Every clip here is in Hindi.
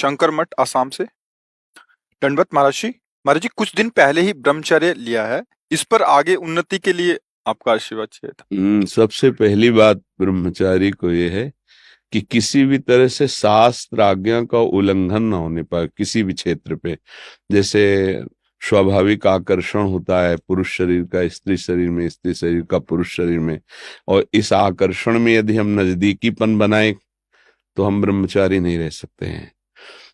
शंकर मठ आसाम से। दंडवत महाराज जी। महाराज जी, कुछ दिन पहले ही ब्रह्मचर्य लिया है। इस पर आगे उन्नति के लिए आपका आशीर्वाद चाहिए था। सबसे पहली बात ब्रह्मचारी को ये है कि किसी भी तरह से शास्त्र आज्ञा का उल्लंघन ना होने पाए किसी भी क्षेत्र पे। जैसे स्वाभाविक आकर्षण होता है पुरुष शरीर का स्त्री शरीर में, स्त्री शरीर का पुरुष शरीर में, और इस आकर्षण में यदि हम नजदीकीपन बनाए तो हम ब्रह्मचारी नहीं रह सकते हैं।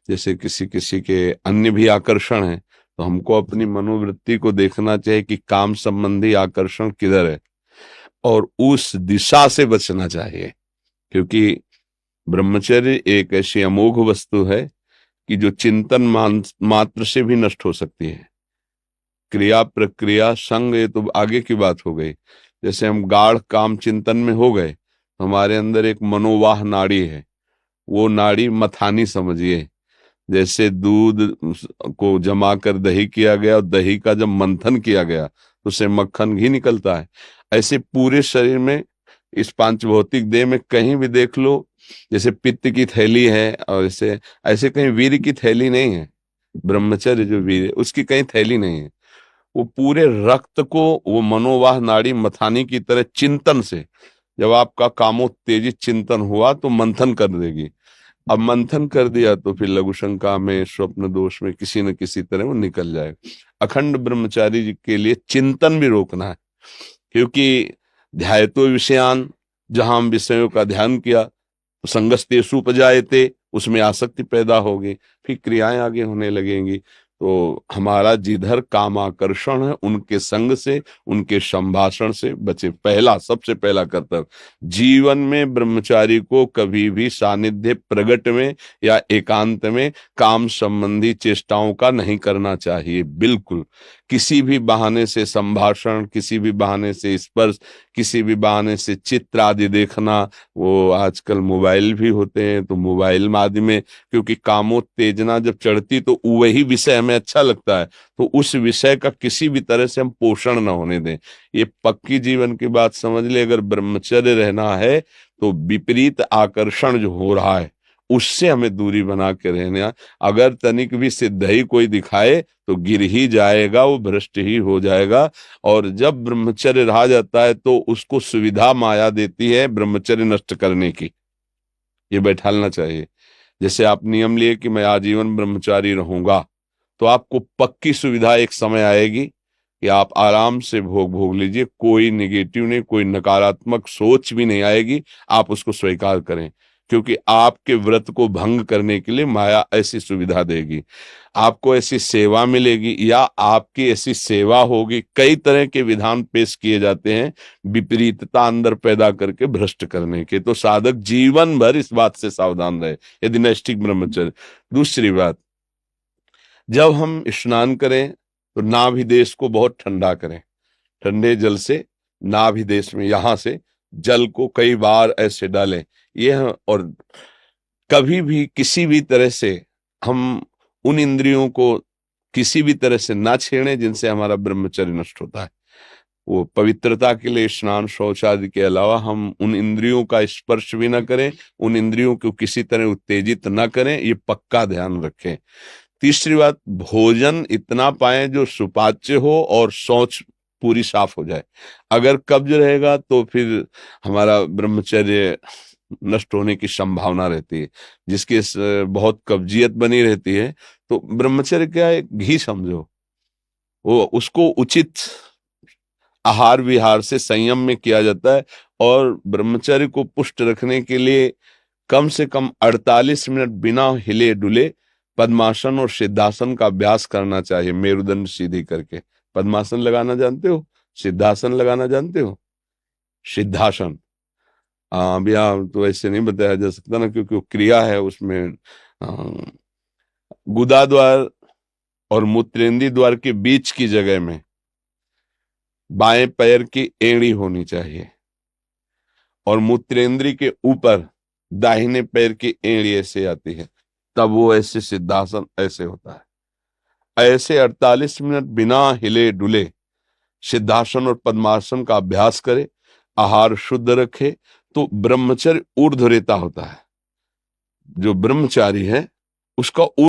जैसे किसी किसी के अन्य भी आकर्षण है, तो हमको अपनी मनोवृत्ति को देखना चाहिए कि काम संबंधी आकर्षण किधर है और उस दिशा से बचना चाहिए। क्योंकि ब्रह्मचर्य एक ऐसी अमोघ वस्तु है कि जो चिंतन मात्र से भी नष्ट हो सकती है। क्रिया प्रक्रिया संग ये तो आगे की बात हो गई। जैसे हम गाढ़ काम चिंतन में हो गए तो हमारे अंदर एक मनोवाह नाड़ी है, वो नाड़ी मथानी समझिए। जैसे दूध को जमा कर दही किया गया और दही का जब मंथन किया गया तो उससे मक्खन घी निकलता है। ऐसे पूरे शरीर में, इस पांच भौतिक देह में कहीं भी देख लो, जैसे पित्त की थैली है और ऐसे ऐसे कहीं वीर की थैली नहीं है। ब्रह्मचर्य जो वीर है उसकी कहीं थैली नहीं है। वो पूरे रक्त को वो मनोवाह नाड़ी मथानी की तरह चिंतन से, जब आपका कामोत्तेजित चिंतन हुआ तो मंथन कर देगी। अब मंथन कर दिया तो फिर लघु शंका में, स्वप्न दोष में किसी न किसी तरह वो निकल जाए। अखंड ब्रह्मचारी जी के लिए चिंतन भी रोकना है, क्योंकि ध्यायतो विषयान, जहां हम विषयों का ध्यान किया तो संगस्तेषु उपजायते, उसमें आसक्ति पैदा होगी, फिर क्रियाएं आगे होने लगेंगी। तो हमारा जिधर कामाकर्षण है उनके संग से, उनके संभाषण से बचे। पहला, सबसे पहला कर्तव्य, जीवन में ब्रह्मचारी को कभी भी सानिध्य प्रगट में या एकांत में काम संबंधी चेष्टाओं का नहीं करना चाहिए। बिल्कुल किसी भी बहाने से संभाषण, किसी भी बहाने से स्पर्श, किसी भी बहाने से चित्र आदि देखना। वो आजकल मोबाइल भी होते हैं तो मोबाइल आदि में, क्योंकि कामोत्तेजना जब चढ़ती तो वही विषय हमें अच्छा लगता है, तो उस विषय का किसी भी तरह से हम पोषण न होने दें। ये पक्की जीवन की बात समझ ले। अगर ब्रह्मचर्य रहना है तो विपरीत आकर्षण जो हो रहा है उससे हमें दूरी बना के रहना। अगर तनिक भी सिद्धि कोई दिखाए तो गिर ही जाएगा, वो भ्रष्ट ही हो जाएगा। और जब ब्रह्मचर्य रहा जाता है तो उसको सुविधा माया देती है ब्रह्मचर्य नष्ट करने की, ये बैठालना चाहिए। जैसे आप नियम लिए कि मैं आजीवन ब्रह्मचारी रहूंगा, तो आपको पक्की सुविधा एक समय आएगी कि आप आराम से भोग भोग लीजिए, कोई निगेटिव नहीं, कोई नकारात्मक सोच भी नहीं आएगी। आप उसको स्वीकार करें, क्योंकि आपके व्रत को भंग करने के लिए माया ऐसी सुविधा देगी। आपको ऐसी सेवा मिलेगी या आपकी ऐसी सेवा होगी, कई तरह के विधान पेश किए जाते हैं विपरीतता अंदर पैदा करके भ्रष्ट करने के। तो साधक जीवन भर इस बात से सावधान रहे यदि नैष्ठिक ब्रह्मचर्य। दूसरी बात, जब हम स्नान करें तो नाभि देश को बहुत ठंडा करें। ठंडे जल से नाभि देश में, यहां से जल को कई बार ऐसे डालें। और कभी भी किसी भी तरह से हम उन इंद्रियों को किसी भी तरह से ना छेड़ें जिनसे हमारा ब्रह्मचर्य नष्ट होता है। वो पवित्रता के लिए स्नान शौच आदि के अलावा हम उन इंद्रियों का स्पर्श भी ना करें, उन इंद्रियों को किसी तरह उत्तेजित ना करें, ये पक्का ध्यान रखें। तीसरी बात, भोजन इतना पाएं जो सुपाच्य हो और शौच पूरी साफ हो जाए। अगर कब्ज रहेगा तो फिर हमारा ब्रह्मचर्य नष्ट होने की संभावना रहती है। जिसके बहुत कब्जियत बनी रहती है, तो ब्रह्मचर्य क्या है, घी समझो। वो उसको उचित आहार विहार से संयम में किया जाता है। और ब्रह्मचर्य को पुष्ट रखने के लिए कम से कम 48 मिनट बिना हिले डुले पद्मासन और सिद्धासन का अभ्यास करना चाहिए, मेरुदंड सीधी करके। पद्मासन लगाना जानते हो? सिद्धासन लगाना जानते हो? सिद्धासन, अभी तो ऐसे नहीं बताया जा सकता ना, क्योंकि वो क्रिया है उसमें। गुदा द्वार और मूत्रेंदी द्वार के बीच की जगह में बाएं पैर की एड़ी होनी चाहिए, और मूत्रेंद्री के ऊपर दाहिने पैर की एड़ी ऐसे आती है, तब वो ऐसे सिद्धासन ऐसे होता है। ऐसे 48 मिनट बिना हिले डुले सिद्धासन और पद्मासन का अभ्यास करे, आहार शुद्ध रखे, तो ब्रह्मचर्य ऊर्ध्वरेता होता है। जो ब्रह्मचारी है उसका